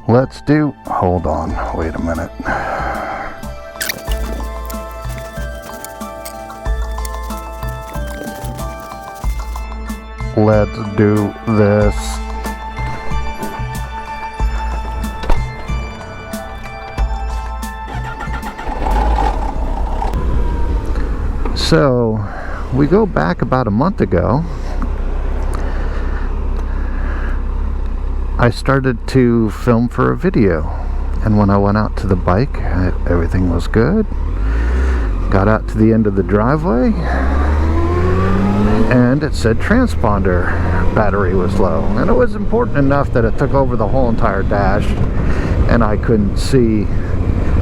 Let's do, hold on, wait a minute. Let's do this. So, we go back about a month ago. I started to film for a video, and when I went out to the bike, everything was good. Got out to the end of the driveway, and it said transponder battery was low, and it was important enough that it took over the whole entire dash, and I couldn't see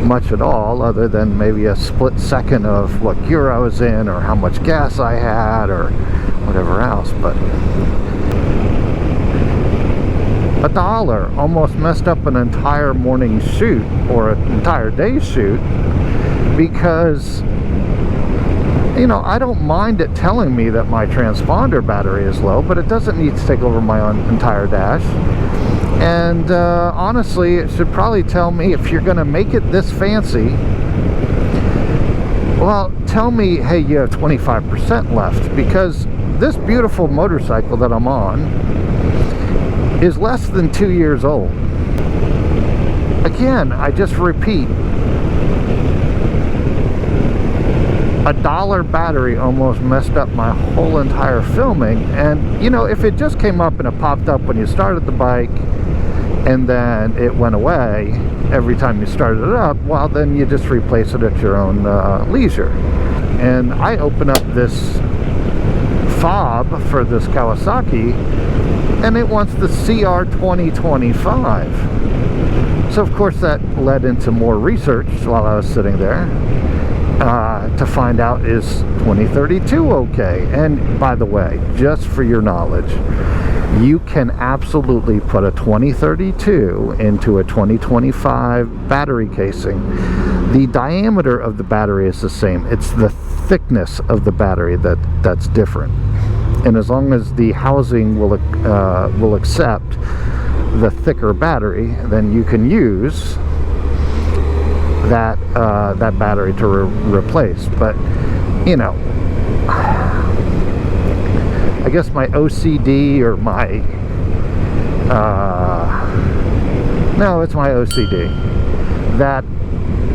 much at all other than maybe a split second of what gear I was in or how much gas I had or whatever else. But $1 almost messed up an entire morning shoot or an entire day shoot, because you know, I don't mind it telling me that my transponder battery is low, but it doesn't need to take over my entire dash. And honestly, it should probably tell me, if you're going to make it this fancy, well, tell me, hey, you have 25% left, because this beautiful motorcycle that I'm on is less than 2 years old. Again, I just repeat, $1 battery almost messed up my whole entire filming. And you know, if it just came up and it popped up when you started the bike and then it went away every time you started it up, well, then you just replace it at your own leisure. And I open up this fob for this Kawasaki, and it wants the CR2025. So of course that led into more research while I was sitting there to find out, is 2032 okay? And by the way, just for your knowledge, you can absolutely put a 2032 into a 2025 battery casing. The diameter of the battery is the same. It's the thickness of the battery that's different. And as long as the housing will accept the thicker battery, then you can use that battery to replace. But you know, I guess my OCD or my no, it's my OCD that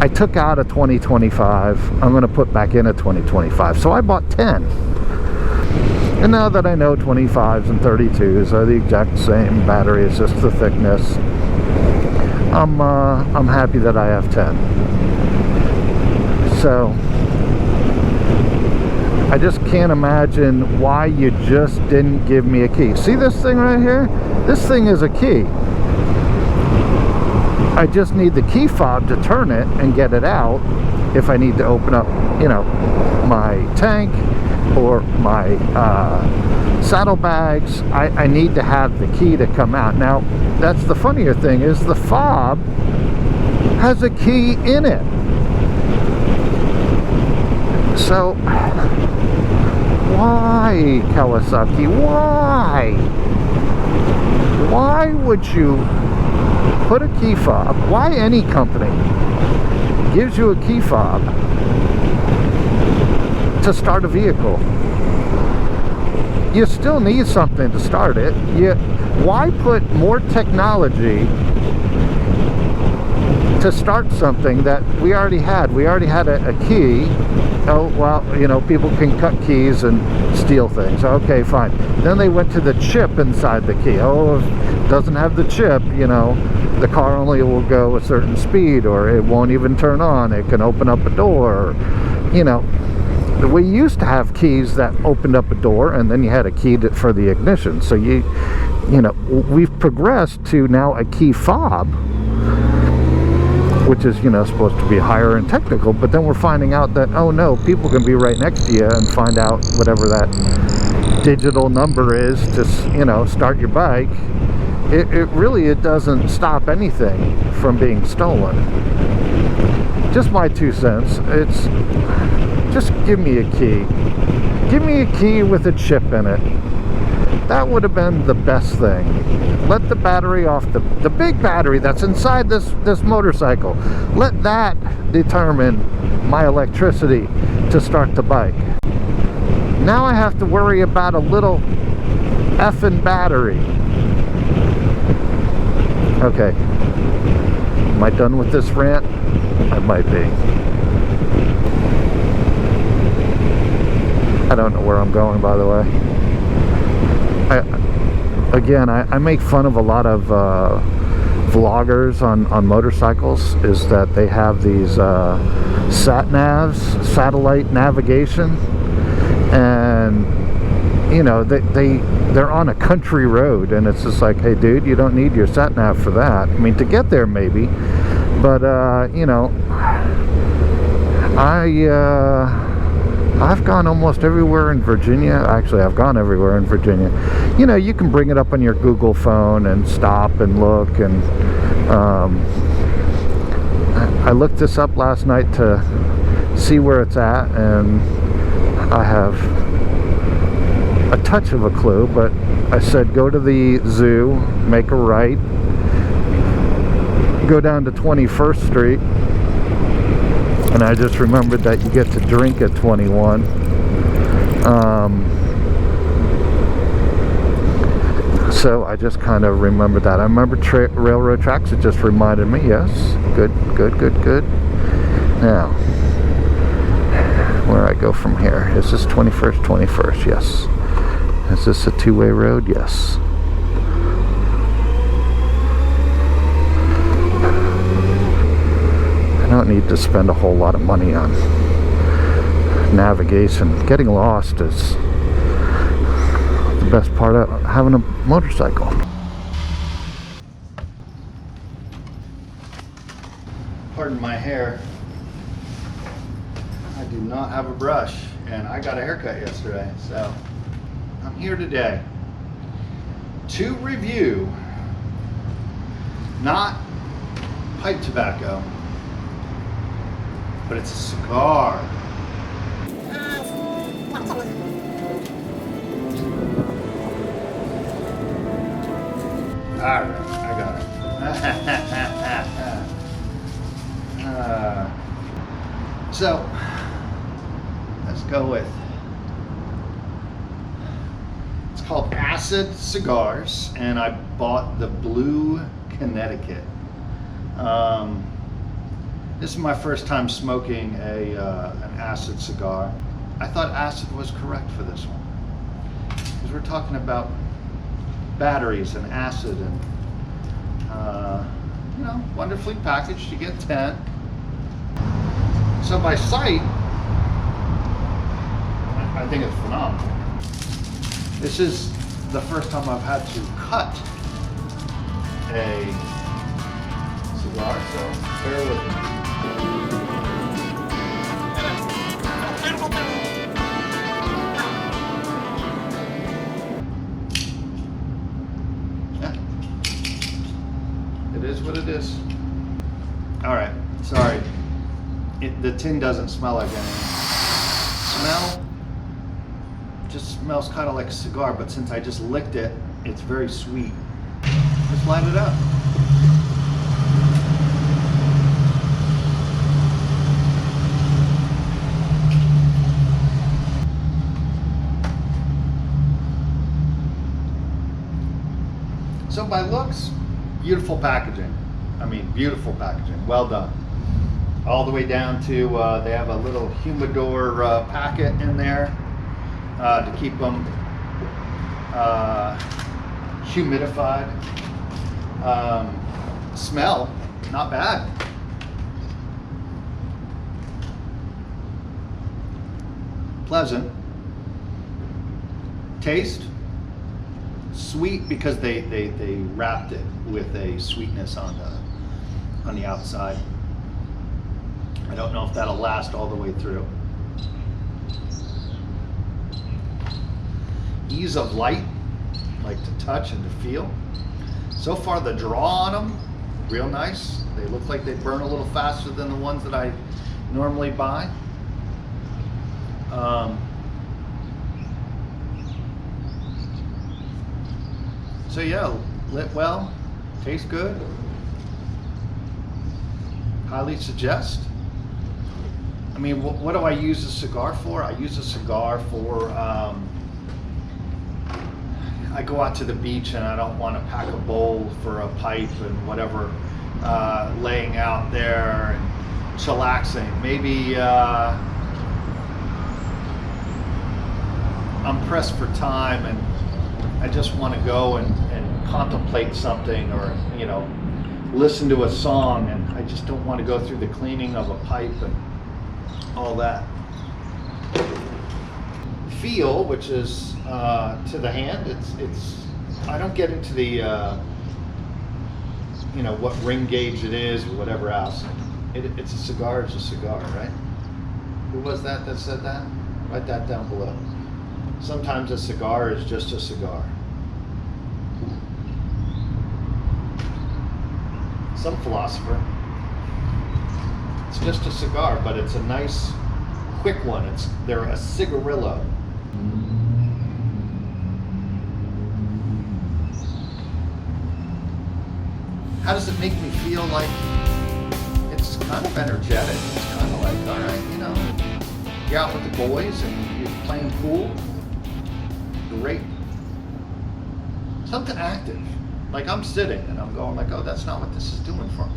I took out a 2025. I'm going to put back in a 2025. So I bought 10. And now that I know 25s and 32s are the exact same battery, it's just the thickness, I'm happy that I have 10. So I just can't imagine why you just didn't give me a key. See this thing right here? This thing is a key. I just need the key fob to turn it and get it out if I need to open up, you know, my tank or my saddlebags. I need to have the key to come out. Now, that's the funnier thing, is the fob has a key in it. So, why, Kawasaki? Why? Why would you put a key fob? Why any company gives you a key fob to start a vehicle? You still need something to start it. Why put more technology to start something that we already had? We already had a key. Oh, well, you know, people can cut keys and steal things. Okay, fine. Then they went to the chip inside the key. Oh, if it doesn't have the chip, you know, the car only will go a certain speed, or it won't even turn on. It can open up a door, you know. We used to have keys that opened up a door, and then you had a key for the ignition. So you know, we've progressed to now a key fob, which is, you know, supposed to be higher and technical, but then we're finding out that, oh no, people can be right next to you and find out whatever that digital number is to, you know, start your bike. It doesn't stop anything from being stolen. Just my 2 cents. It's just give me a key. Give me a key with a chip in it. That would have been the best thing. let the battery off, the big battery that's inside this motorcycle, let that determine my electricity to start the bike. Now I have to worry about a little effing battery. Okay, am I done with this rant? I might be. I don't know where I'm going, by the way. I make fun of a lot of vloggers on motorcycles, is that they have these sat-navs, satellite navigation, and you know, they're on a country road, and it's just like, hey dude, you don't need your sat-nav for that. I mean, to get there maybe, but you know, I've gone almost everywhere in Virginia. Actually, I've gone everywhere in Virginia. You know, you can bring it up on your Google phone and stop and look. And I looked this up last night to see where it's at, and I have a touch of a clue, but I said go to the zoo, make a right, go down to 21st Street. And I just remembered that you get to drink at 21. So I just kind of remembered that. I remember railroad tracks. It just reminded me. Yes, good. Now, where I go from here? Is this 21st? 21st, yes. Is this a two-way road? Yes. I don't need to spend a whole lot of money on navigation. Getting lost is the best part of having a motorcycle. Pardon my hair. I do not have a brush, and I got a haircut yesterday, so I'm here today to review not pipe tobacco, but it's a cigar. Alright, I got it. So, let's go with, it's called Acid Cigars, and I bought the blue Connecticut. This is my first time smoking an acid cigar. I thought acid was correct for this one, because we're talking about batteries and acid, and you know, wonderfully packaged. You get 10. So by sight, I think it's phenomenal. This is the first time I've had to cut a cigar, so bear with me. It is what it is. All right, sorry. The tin doesn't smell like anything. Smell just smells kind of like a cigar, but since I just licked it, it's very sweet. Let's light it up. So by looks, beautiful packaging. I mean, beautiful packaging. Well done. All the way down to, they have a little humidor packet in there to keep them humidified. Smell, not bad. Pleasant. Taste, sweet, because they wrapped it with a sweetness on the outside. I don't know if that'll last all the way through. Ease of light, like to touch and to feel. So far the draw on them, real nice. They look like they burn a little faster than the ones that I normally buy. So yeah, lit well, tastes good. Highly suggest. I mean, what do I use a cigar for? I use a cigar for, I go out to the beach and I don't want to pack a bowl for a pipe and whatever, laying out there and chillaxing. Maybe I'm pressed for time and I just want to go and contemplate something, or, you know, listen to a song, and I just don't want to go through the cleaning of a pipe and all that. Feel, which is to the hand, it's I don't get into the you know, what ring gauge it is or whatever else. It's a cigar, it's a cigar, right? Who was that said that? Write that down below. Sometimes a cigar is just a cigar. Some philosopher. It's just a cigar, but it's a nice, quick one. They're a cigarillo. How does it make me feel? Like, it's kind of energetic. It's kind of like, all right, you know, you're out with the boys and you're playing pool. Great. Something active. Like, I'm sitting and I'm going like, oh, that's not what this is doing for me.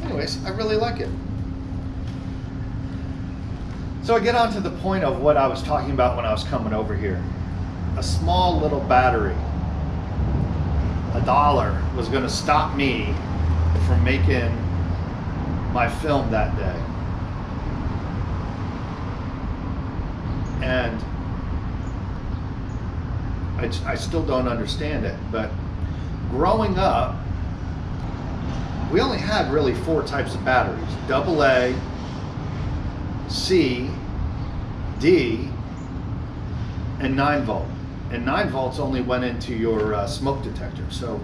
Anyways, I really like it. So I get on to the point of what I was talking about when I was coming over here. A small little battery, $1, was going to stop me from making my film that day. And I still don't understand it, but growing up, we only had really 4 types of batteries: AA, C, D, and 9 volt. And 9 volts only went into your smoke detector. So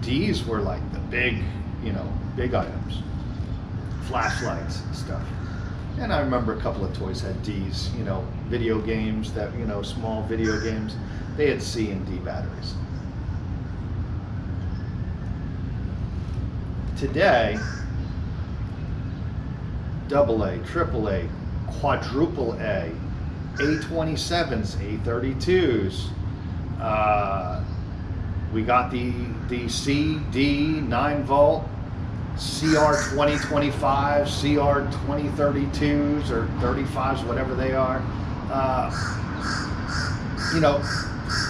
D's were like the big, you know, big items, flashlights and stuff. And I remember a couple of toys had D's, you know, video games that, you know, small video games, they had C and D batteries. Today, AA, AAA, quadruple A, A27s, A32s, we got the C, D, 9 volt, CR2025, CR2032s or 35s, whatever they are. You know,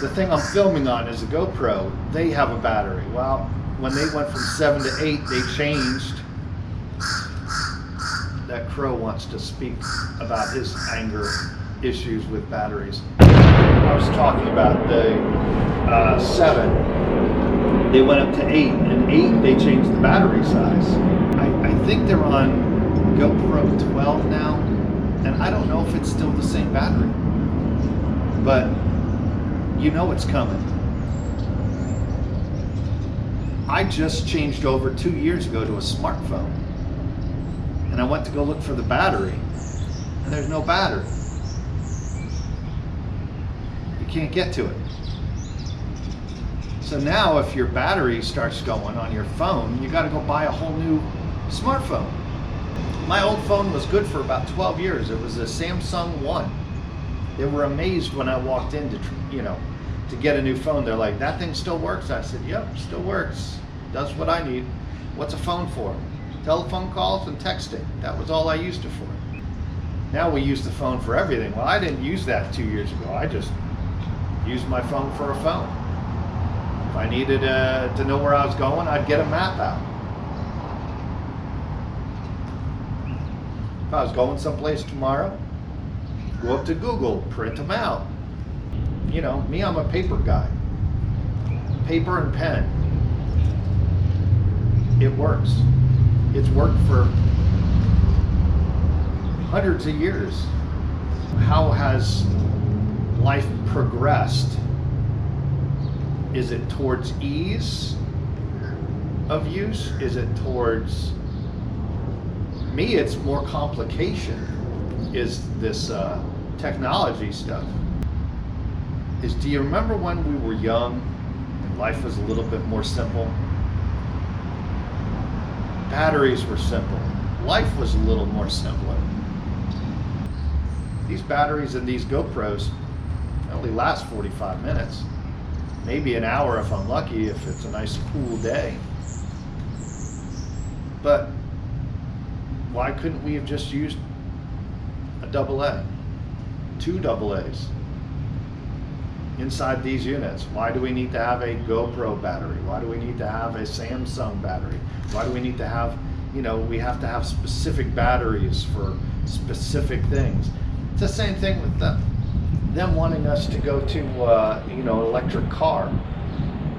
the thing I'm filming on is a GoPro. They have a battery. Well, when they went from 7 to 8, they changed. That crow wants to speak about his anger issues with batteries. I was talking about the 7. They went up to 8, and 8 they changed the battery size. I think they're on GoPro 12 now, and I don't know if it's still the same battery, but you know it's coming. I just changed over 2 years ago to a smartphone, and I went to go look for the battery, and there's no battery. You can't get to it. So now if your battery starts going on your phone, you got to go buy a whole new smartphone. My old phone was good for about 12 years. It was a Samsung 1. They were amazed when I walked in to, you know, to get a new phone. They're like, that thing still works? I said, yep, still works. Does what I need. What's a phone for? Telephone calls and texting. That was all I used it for. Now we use the phone for everything. Well, I didn't use that 2 years ago. I just used my phone for a phone. If I needed to know where I was going, I'd get a map out. If I was going someplace tomorrow, go up to Google, print them out. You know, me, I'm a paper guy. Paper and pen. It works. It's worked for hundreds of years. How has life progressed? Is it towards ease of use? Is it towards, me, it's more complication, is this technology stuff. is, do you remember when we were young and life was a little bit more simple? Batteries were simple. Life was a little more simpler. These batteries in these GoPros only last 45 minutes. Maybe an hour if I'm lucky, if it's a nice cool day. But why couldn't we have just used a AA? 2 AA's inside these units? Why do we need to have a GoPro battery? Why do we need to have a Samsung battery? Why do we need to have, we have to have specific batteries for specific things? It's the same thing with them wanting us to go to, an electric car.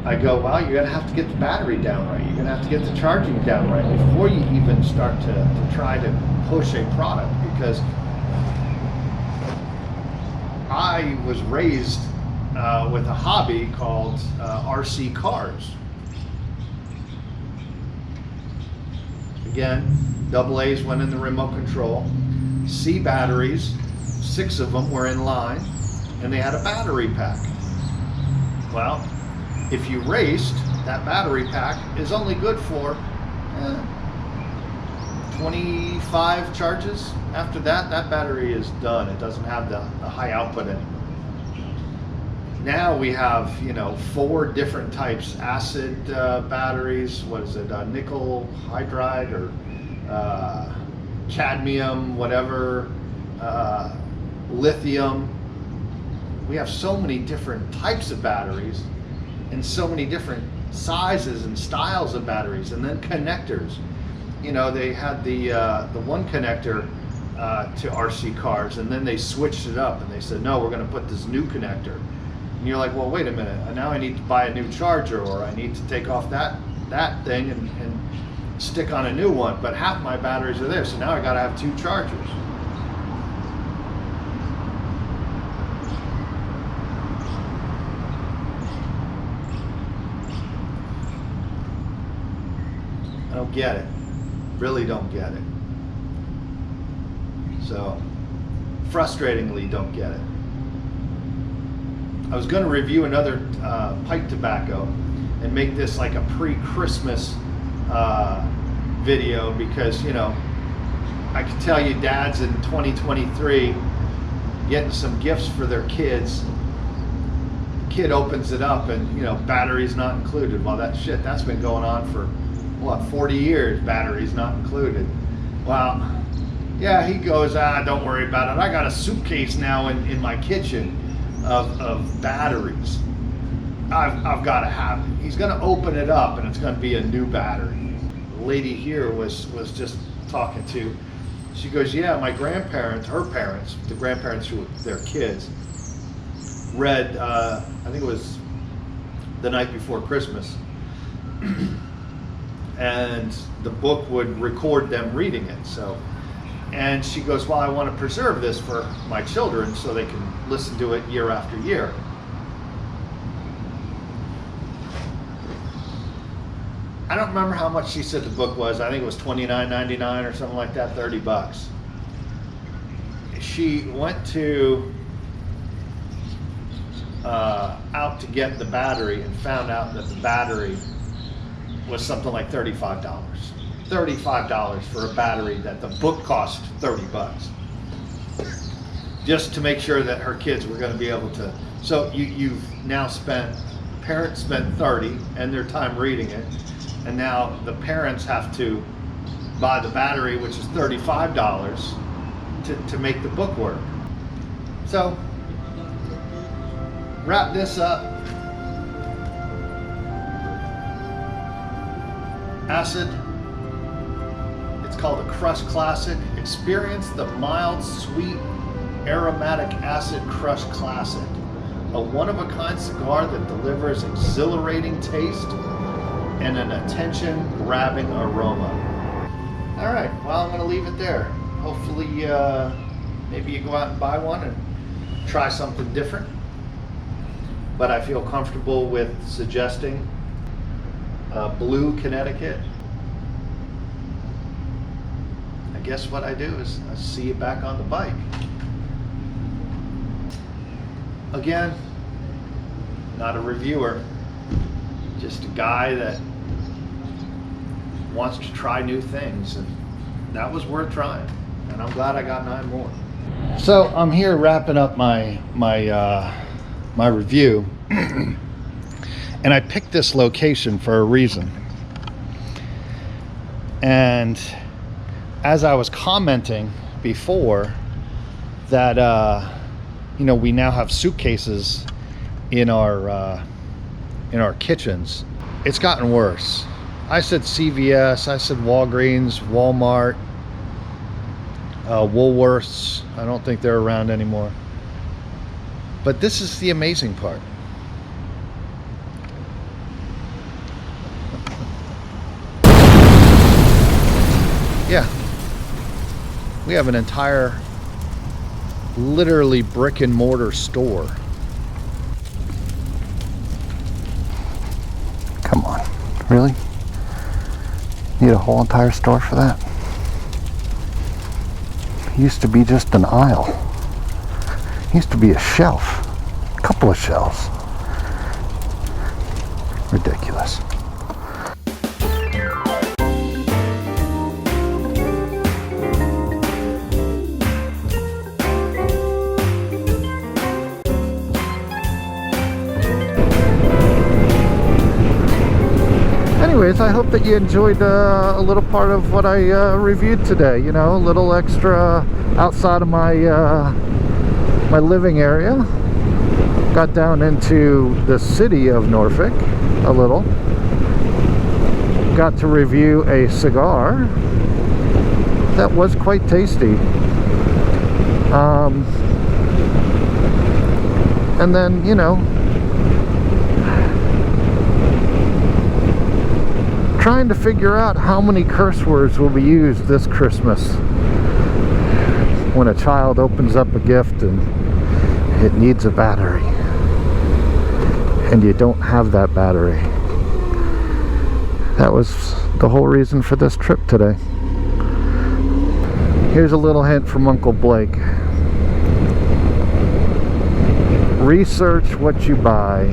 I go, well, you're gonna have to get the battery down right. You're gonna have to get the charging down right before you even start to try to push a product, because I was raised with a hobby called RC cars. Again, AA's went in the remote control. C batteries, 6 of them were in line, and they had a battery pack. Well, if you raced, that battery pack is only good for 25 charges. After that, that battery is done. It doesn't have the high output anymore. Now we have, 4 different types: acid batteries, what is it, nickel hydride or cadmium, whatever, lithium. We have so many different types of batteries and so many different sizes and styles of batteries, and then connectors. They had the one connector to RC cars, and then they switched it up and they said, no, we're going to put this new connector. And you're like, well, wait a minute, now I need to buy a new charger, or I need to take off that thing and stick on a new one, but half my batteries are there, so now I got to have 2 chargers. I don't get it. Really don't get it. So, frustratingly don't get it. I was going to review another pipe tobacco and make this like a pre-Christmas video, because, I can tell you dads in 2023 getting some gifts for their kids. The kid opens it up and, batteries not included. Well, that's been going on for, 40 years, batteries not included. Well, yeah, he goes, don't worry about it. I got a suitcase now in my kitchen of batteries. I've got to have it. He's going to open it up and it's going to be a new battery. The lady here was just talking to, she goes, yeah, my grandparents, her parents, the grandparents who were their kids, read, I think it was The Night Before Christmas, and the book would record them reading it. And she goes, well, I want to preserve this for my children so they can listen to it year after year. I don't remember how much she said the book was. I think it was $29.99 or something like that, $30. She went to out to get the battery and found out that the battery was something like $35. $35 for a battery that the book cost $30, just to make sure that her kids were going to be able to. So you've now parents spent $30 and their time reading it, and now the parents have to buy the battery, which is $35, to make the book work. So wrap this up. Acid. It's called a Crush Classic. Experience the mild, sweet, aromatic acid Crush Classic. A one-of-a-kind cigar that delivers exhilarating taste and an attention-grabbing aroma. All right, well, I'm going to leave it there. Hopefully, maybe you go out and buy one and try something different. But I feel comfortable with suggesting Blue, Connecticut. I guess what I do is I see you back on the bike. Again, not a reviewer, just a guy that wants to try new things, and that was worth trying, and I'm glad I got 9 more. So I'm here wrapping up my review, and I picked this location for a reason. And as I was commenting before that you know, we now have suitcases in our kitchens, it's gotten worse. I said CVS, I said Walgreens, Walmart, Woolworths. I don't think they're around anymore. But this is the amazing part. Yeah, we have an entire, literally brick and mortar store. Come on, really? Need a whole entire store for that? It used to be just an aisle. It used to be a shelf, a couple of shelves. Ridiculous. Anyways, I hope that you enjoyed a little part of what I reviewed today. You know, a little extra outside of my my living area. Got down into the city of Norfolk a little. Got to review a cigar that was quite tasty. And then, you know, trying to figure out how many curse words will be used this Christmas when a child opens up a gift and it needs a battery and you don't have that battery. That was the whole reason for this trip today. Here's a little hint from Uncle Blake. Research what you buy.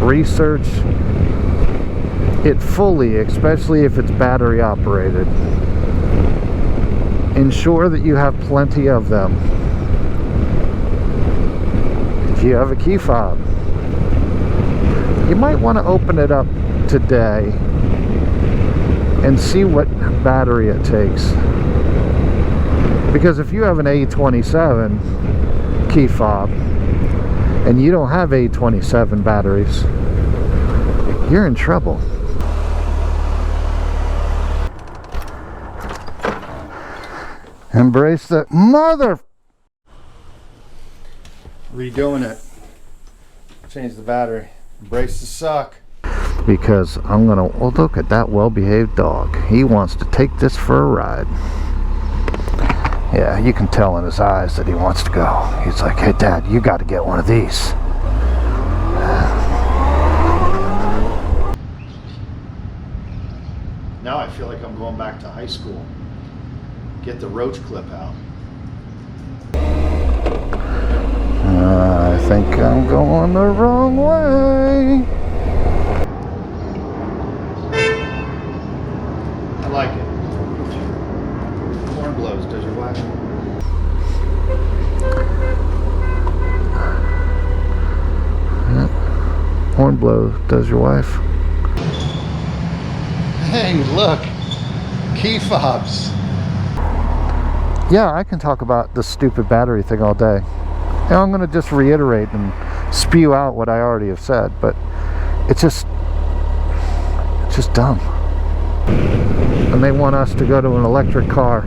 Research it fully, especially if it's battery operated. Ensure that you have plenty of them. If you have a key fob, you might want to open it up today and see what battery it takes. Because if you have an A27 key fob and you don't have A27 batteries, you're in trouble. Embrace the mother. Redoing it. Change the battery. Embrace the suck. Because I'm gonna, well, look at that well-behaved dog. He wants to take this for a ride. Yeah, you can tell in his eyes that he wants to go. He's like, hey Dad, you got to get one of these. Now I feel like I'm going back to high school. Get the roach clip out. I think I'm going the wrong way. I like it. Horn blows, does your wife? Horn blows, does your wife? Hey, look. Key fobs. Yeah, I can talk about the stupid battery thing all day. And I'm going to just reiterate and spew out what I already have said, but it's just dumb. And they want us to go to an electric car.